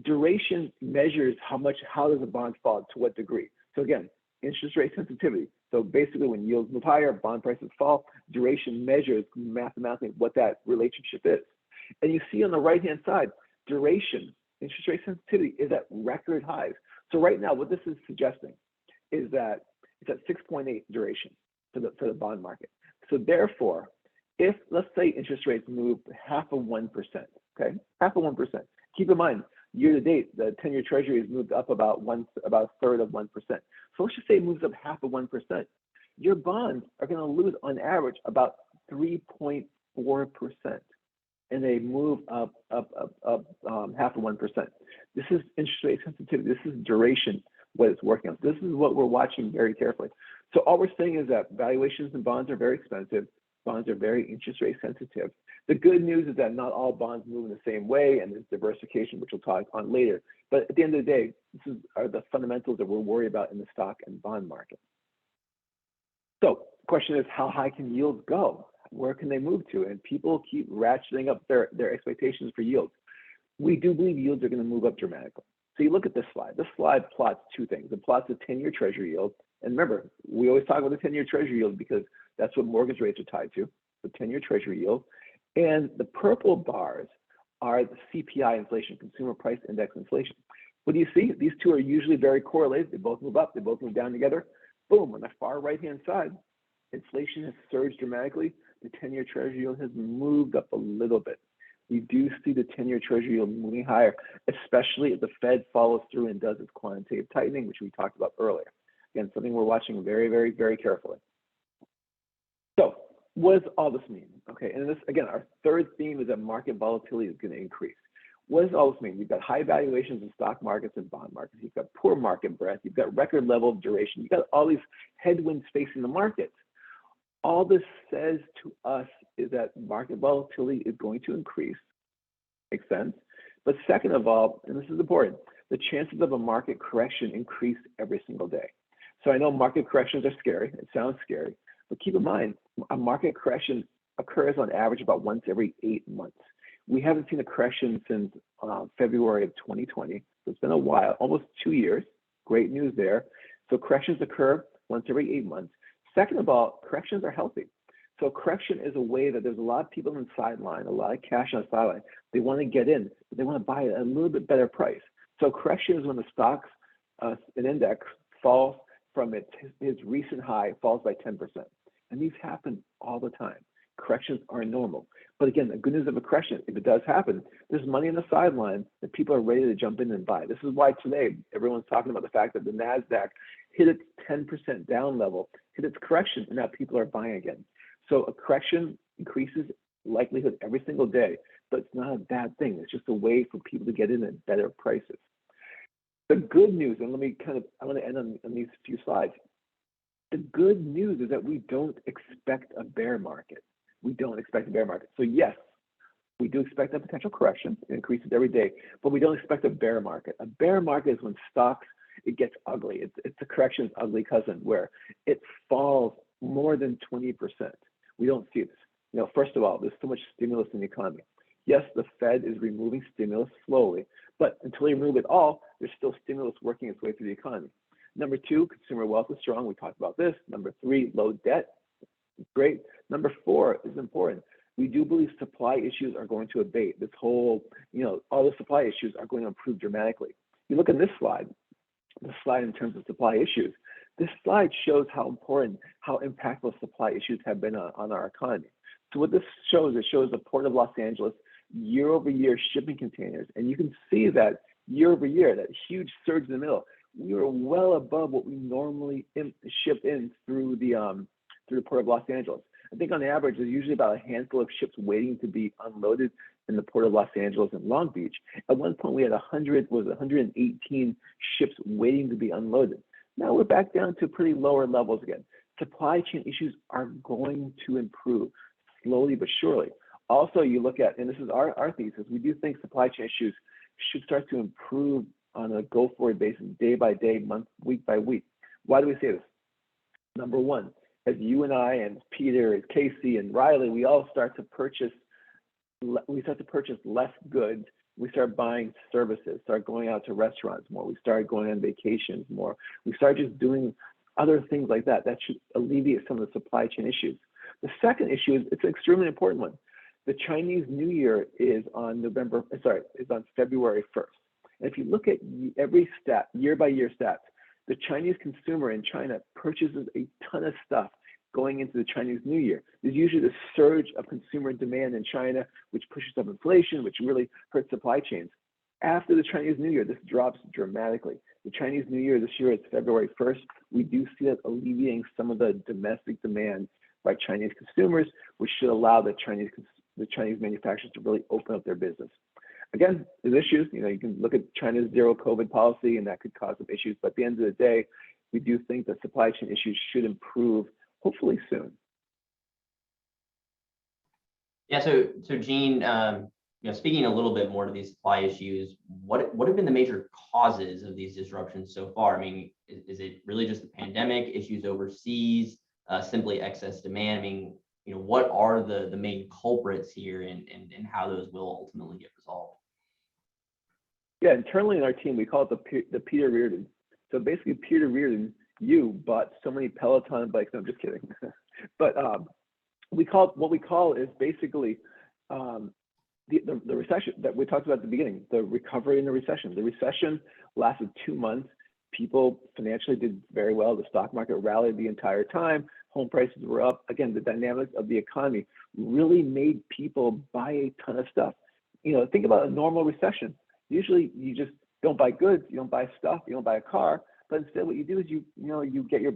Duration measures how does a bond fall, to what degree. So again, interest rate sensitivity. So basically when yields move higher, bond prices fall, duration measures mathematically what that relationship is. And you see on the right-hand side, duration, interest rate sensitivity is at record highs. So right now, what this is suggesting is that it's at 6.8 duration for the bond market. So therefore, if let's say interest rates move 0.5%, okay, 0.5%. Keep in mind, year to date, the 10-year Treasury has moved up about a third of 1%. So let's just say it moves up 0.5%. Your bonds are going to lose on average about 3.4%, and they move up 0.5%. This is interest rate sensitivity. This is duration, what it's working on. This is what we're watching very carefully. So all we're saying is that valuations in bonds are very expensive. Bonds are very interest rate sensitive. The good news is that not all bonds move in the same way, and there's diversification, which we'll talk on later. But at the end of the day, are the fundamentals that we're worried about in the stock and bond market. So the question is, how high can yields go? Where can they move to? And people keep ratcheting up their expectations for yields. We do believe yields are going to move up dramatically. So you look at this slide. This slide plots two things. It plots the 10-year Treasury yield. And remember, we always talk about the 10-year Treasury yield because that's what mortgage rates are tied to, the 10-year Treasury yield. And the purple bars are the CPI inflation, Consumer Price Index inflation. What do you see? These two are usually very correlated. They both move up. They both move down together. Boom, on the far right-hand side, inflation has surged dramatically. The 10-year Treasury yield has moved up a little bit. We do see the 10-year Treasury yield moving higher, especially if the Fed follows through and does its quantitative tightening, which we talked about earlier. Again, something we're watching very, very, very carefully. So what does all this mean? Okay, and this, again, our third theme is that market volatility is going to increase. What does all this mean? You've got high valuations in stock markets and bond markets. You've got poor market breadth. You've got record level of duration. You've got all these headwinds facing the markets. All this says to us is that market volatility is going to increase. Makes sense. But second of all, and this is important, the chances of a market correction increase every single day. So I know market corrections are scary. It sounds scary. But keep in mind, a market correction occurs on average about once every 8 months. We haven't seen a correction since February of 2020. So it's been a while, almost 2 years. Great news there. So corrections occur once every 8 months. Second of all, corrections are healthy. So correction is a way that there's a lot of people on the sideline, a lot of cash on the sideline. They want to get in, but they want to buy at a little bit better price. So correction is when the stocks, an index, falls from its recent high, falls by 10%. And these happen all the time. Corrections are normal. But again, the good news of a correction, if it does happen, there's money on the sideline that people are ready to jump in and buy. This is why today everyone's talking about the fact that the NASDAQ hit its 10% down level, hit its correction, and now people are buying again. So a correction increases likelihood every single day, but it's not a bad thing. It's just a way for people to get in at better prices. The good news, and I want to end on these few slides. The good news is that we don't expect a bear market. We don't expect a bear market. So yes, we do expect a potential correction. It increases every day, but we don't expect a bear market. A bear market is when stocks, it gets ugly. It's a correction's ugly cousin where it falls more than 20%. We don't see this. You know, first of all, there's so much stimulus in the economy. Yes, the Fed is removing stimulus slowly, but until they remove it all, there's still stimulus working its way through the economy. Number two, consumer wealth is strong. We talked about this. Number three, low debt. Great. Number four is important. We do believe supply issues are going to abate. This whole, all the supply issues are going to improve dramatically. You look at this slide in terms of supply issues. This slide shows how important, how impactful supply issues have been on our economy. So what this shows, it shows the Port of Los Angeles year over year shipping containers. And you can see that year over year, that huge surge in the middle. We were well above what we normally ship in through the Port of Los Angeles. I think on average, there's usually about a handful of ships waiting to be unloaded in the Port of Los Angeles and Long Beach. At one point, we had 118 ships waiting to be unloaded. Now we're back down to pretty lower levels again. Supply chain issues are going to improve slowly but surely. Also, you look at, and this is our thesis, we do think supply chain issues should start to improve on a go-forward basis, day by day, month, week by week. Why do we say this? Number one, as you and I and Peter and Casey and Riley, we all start to purchase less goods. We start buying services, start going out to restaurants more. We start going on vacations more. We start just doing other things like that. That should alleviate some of the supply chain issues. The second issue is, it's an extremely important one. The Chinese New Year is on February 1st. And if you look at every stat, year by year stats, the Chinese consumer in China purchases a ton of stuff going into the Chinese New Year. There's usually this surge of consumer demand in China, which pushes up inflation, which really hurts supply chains. After the Chinese New Year, this drops dramatically. The Chinese New Year this year, it's February 1st. We do see that alleviating some of the domestic demand by Chinese consumers, which should allow the Chinese manufacturers to really open up their business. Again, there's issues. You can look at China's zero COVID policy, and that could cause some issues. But at the end of the day, we do think that supply chain issues should improve, hopefully soon. Yeah. So Gene, speaking a little bit more to these supply issues, what have been the major causes of these disruptions so far? I mean, is it really just the pandemic, issues overseas, simply excess demand? I mean, what are the main culprits here and how those will ultimately get resolved? Yeah, internally in our team, we call it the Peter Reardon. So basically, Peter Reardon, you bought so many Peloton bikes. No, I'm just kidding. But what we call is basically the recession that we talked about at the beginning, the recovery in the recession. The recession lasted 2 months. People financially did very well. The stock market rallied the entire time. Home prices were up. Again, the dynamics of the economy really made people buy a ton of stuff. Think about a normal recession. Usually you just don't buy goods, you don't buy stuff, you don't buy a car, but instead what you do is you get your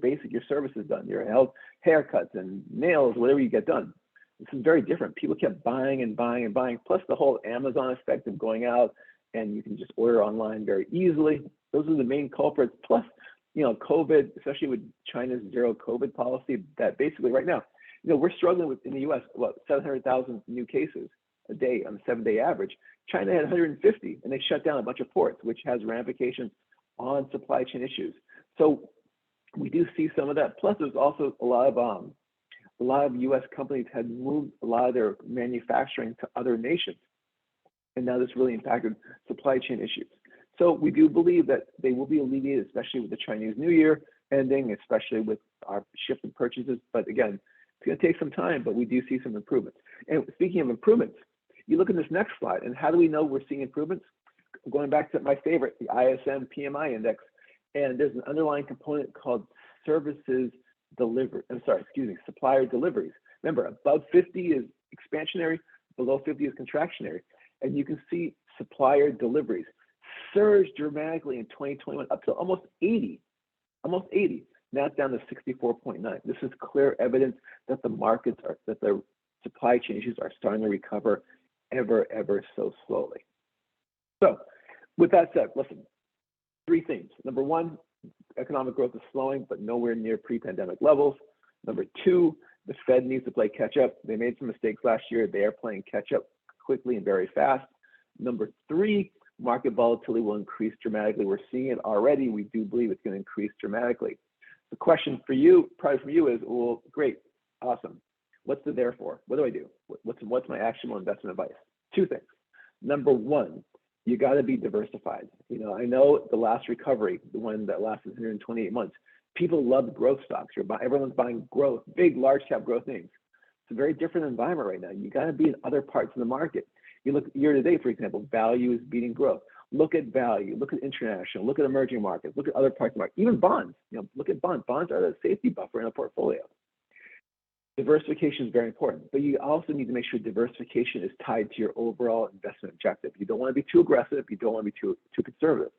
services done, your health, haircuts and nails, whatever you get done. This is very different. People kept buying and buying and buying, plus the whole Amazon effect of going out and you can just order online very easily. Those are the main culprits. Plus, COVID, especially with China's zero COVID policy, that basically right now, we're struggling with in the US, 700,000 new cases a day on a 7-day average. China had 150 and they shut down a bunch of ports, which has ramifications on supply chain issues. So we do see some of that. Plus there's also a lot of US companies had moved a lot of their manufacturing to other nations. And now this really impacted supply chain issues. So we do believe that they will be alleviated, especially with the Chinese New Year ending, especially with our shift in purchases. But again, it's going to take some time, but we do see some improvements. And speaking of improvements, you look at this next slide, and how do we know we're seeing improvements? Going back to my favorite, the ISM PMI index, and there's an underlying component called supplier deliveries. Remember, above 50 is expansionary, below 50 is contractionary. And you can see supplier deliveries surged dramatically in 2021 up to almost 80. Now it's down to 64.9. This is clear evidence that the supply chain issues are starting to recover ever so slowly. So with that said, listen, 3 things. Number 1, economic growth is slowing, but nowhere near pre-pandemic levels. Number 2, the Fed needs to play catch up. They made some mistakes last year. They are playing catch up quickly and very fast. Number 3, market volatility will increase dramatically. We're seeing it already. We do believe it's going to increase dramatically. The question for you, probably from you, is, well, great, awesome. What's the therefore? What do I do? What's my actionable investment advice? 2 things. Number 1, you got to be diversified. I know the last recovery, the one that lasted 128 months, people love growth stocks. Everyone's buying growth, big, large cap growth names. It's a very different environment right now. You got to be in other parts of the market. You look year to date, for example, value is beating growth. Look at value, look at international, look at emerging markets, look at other parts of the market, even bonds. Look at bonds. Bonds are the safety buffer in a portfolio. Diversification is very important, but you also need to make sure diversification is tied to your overall investment objective. You don't want to be too aggressive. You don't want to be too conservative.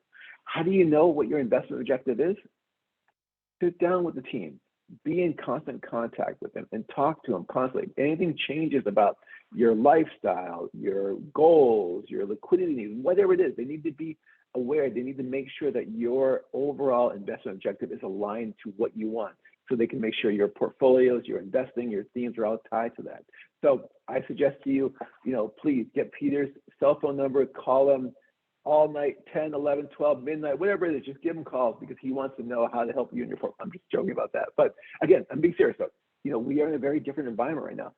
How do you know what your investment objective is? Sit down with the team, be in constant contact with them, and talk to them constantly. If anything changes about your lifestyle, your goals, your liquidity needs, whatever it is, they need to be aware. They need to make sure that your overall investment objective is aligned to what you want, so they can make sure your portfolios, your investing, your themes are all tied to that. So I suggest to you, please get Peter's cell phone number, call him all night, 10, 11, 12, midnight, whatever it is, just give him calls because he wants to know how to help you in your portfolio. I'm just joking about that. But again, I'm being serious though. We are in a very different environment right now.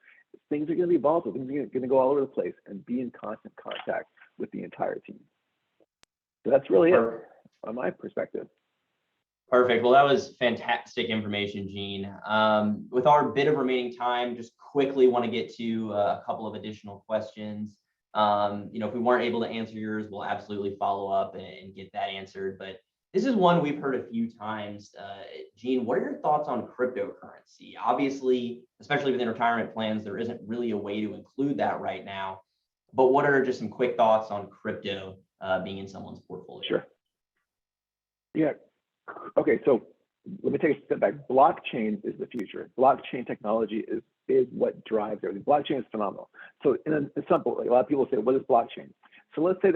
Things are going to be volatile. Things are going to go all over the place, and be in constant contact with the entire team. So that's really it from my perspective. Perfect. Well, that was fantastic information, Gene. With our bit of remaining time, just quickly want to get to a couple of additional questions. If we weren't able to answer yours, we'll absolutely follow up and get that answered. But this is one we've heard a few times. Gene, what are your thoughts on cryptocurrency? Obviously, especially within retirement plans, there isn't really a way to include that right now. But what are just some quick thoughts on crypto being in someone's portfolio? Sure. Yeah. Okay, so let me take a step back. Blockchain is the future. Blockchain technology is what drives everything. Blockchain is phenomenal. So in simple, a lot of people say, what is blockchain? So let's say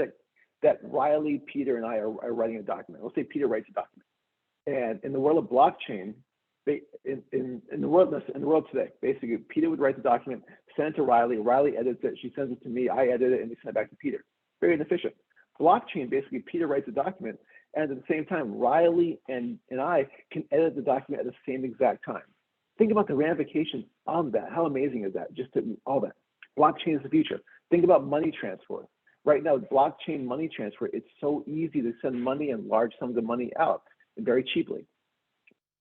that Riley, Peter, and I are writing a document. Let's say Peter writes a document. And in the world of blockchain, in the world today, basically, Peter would write the document, send it to Riley. Riley edits it. She sends it to me. I edit it, and we send it back to Peter. Very inefficient. Blockchain, basically, Peter writes a document, and at the same time, Riley and I can edit the document at the same exact time. Think about the ramifications on that. How amazing is that? Just to, all that. Blockchain is the future. Think about money transfer. Right now, blockchain money transfer, it's so easy to send money and large sums of money out very cheaply.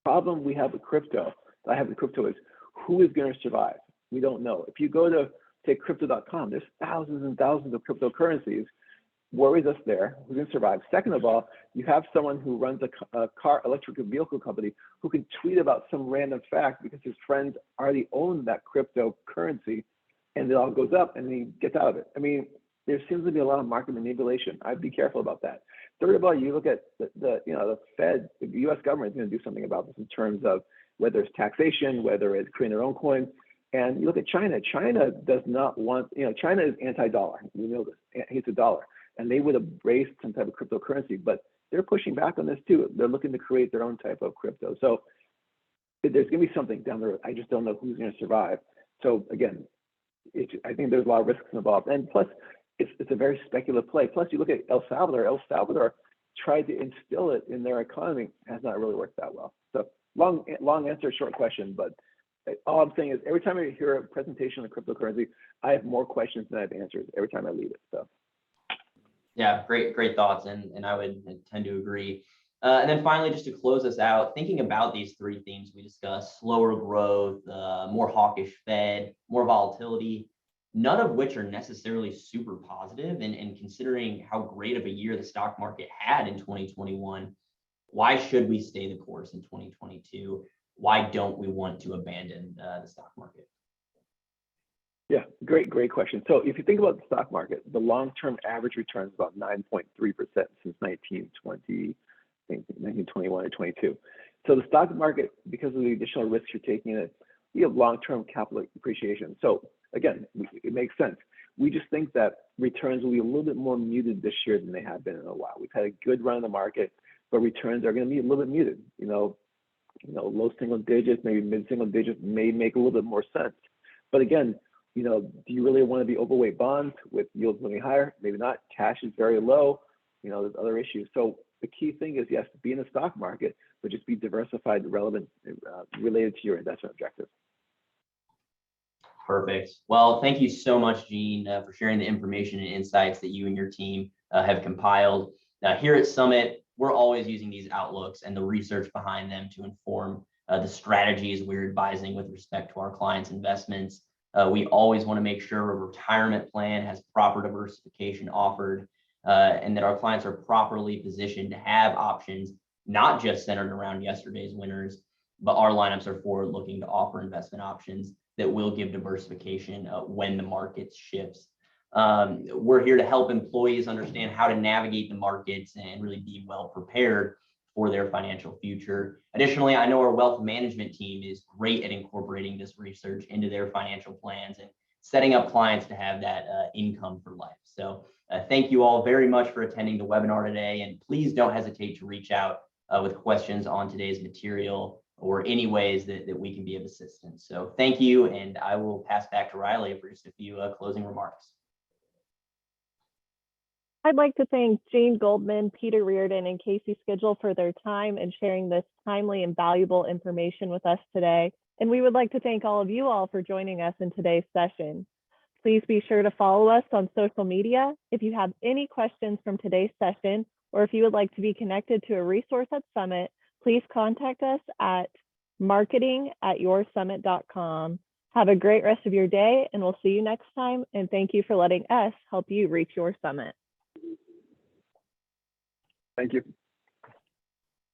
Problem we have with crypto, I have with crypto, is who is going to survive? We don't know. If you go to, say, crypto.com, there's thousands and thousands of cryptocurrencies. Worries us there. Who's going to survive? Second of all, you have someone who runs a car electric vehicle company who can tweet about some random fact because his friends already own that cryptocurrency, and it all goes up and he gets out of it. I mean, there seems to be a lot of market manipulation. I'd be careful about that. Third of all, you look at the Fed, the U.S. government is going to do something about this in terms of whether it's taxation, whether it's creating their own coin. And you look at China. China does not want, China is anti-dollar. We know this. Hates the dollar. And they would embrace some type of cryptocurrency, but they're pushing back on this too. They're looking to create their own type of crypto. So there's going to be something down the road. I just don't know who's going to survive. So again, I think there's a lot of risks involved. And plus, it's a very speculative play. Plus, you look at El Salvador. El Salvador tried to instill it in their economy. It has not really worked that well. So long answer, short question. But all I'm saying is every time I hear a presentation on cryptocurrency, I have more questions than I have answers every time I leave it. So. Yeah, great thoughts, and I would tend to agree. And then finally, just to close us out, thinking about these three themes we discussed: slower growth, more hawkish Fed, more volatility, none of which are necessarily super positive. And considering how great of a year the stock market had in 2021, why should we stay the course in 2022? Why don't we want to abandon the stock market? Yeah, great question. So if you think about the stock market, the long-term average return is about 9.3% since 1921 or 22. So the stock market, because of the additional risks you're taking in it, you have long-term capital appreciation. So again, it makes sense. We just think that returns will be a little bit more muted this year than they have been in a while. We've had a good run in the market, but returns are going to be a little bit muted. Low single digits, maybe mid-single digits may make a little bit more sense. But again, do you really want to be overweight bonds with yields moving higher? Maybe not. Cash is very low. There's other issues. So the key thing is, yes, be in the stock market, but just be diversified, relevant, related to your investment objectives. Perfect. Well, thank you so much, Gene, for sharing the information and insights that you and your team have compiled. Here at Summit, we're always using these outlooks and the research behind them to inform the strategies we're advising with respect to our clients' investments. We always want to make sure a retirement plan has proper diversification offered, and that our clients are properly positioned to have options, not just centered around yesterday's winners, but our lineups are forward looking to offer investment options that will give diversification when the market shifts. We're here to help employees understand how to navigate the markets and really be well prepared for their financial future. Additionally, I know our wealth management team is great at incorporating this research into their financial plans and setting up clients to have that income for life. So thank you all very much for attending the webinar today, and please don't hesitate to reach out with questions on today's material or any ways that we can be of assistance. So thank you, and I will pass back to Riley for just a few closing remarks. I'd like to thank Gene Goldman, Peter Reardon, and Casey Schedule for their time and sharing this timely and valuable information with us today. And we would like to thank all of you all for joining us in today's session. Please be sure to follow us on social media. If you have any questions from today's session, or if you would like to be connected to a resource at Summit, please contact us at marketing@yoursummit.com. Have a great rest of your day, and we'll see you next time. And thank you for letting us help you reach your summit. Thank you.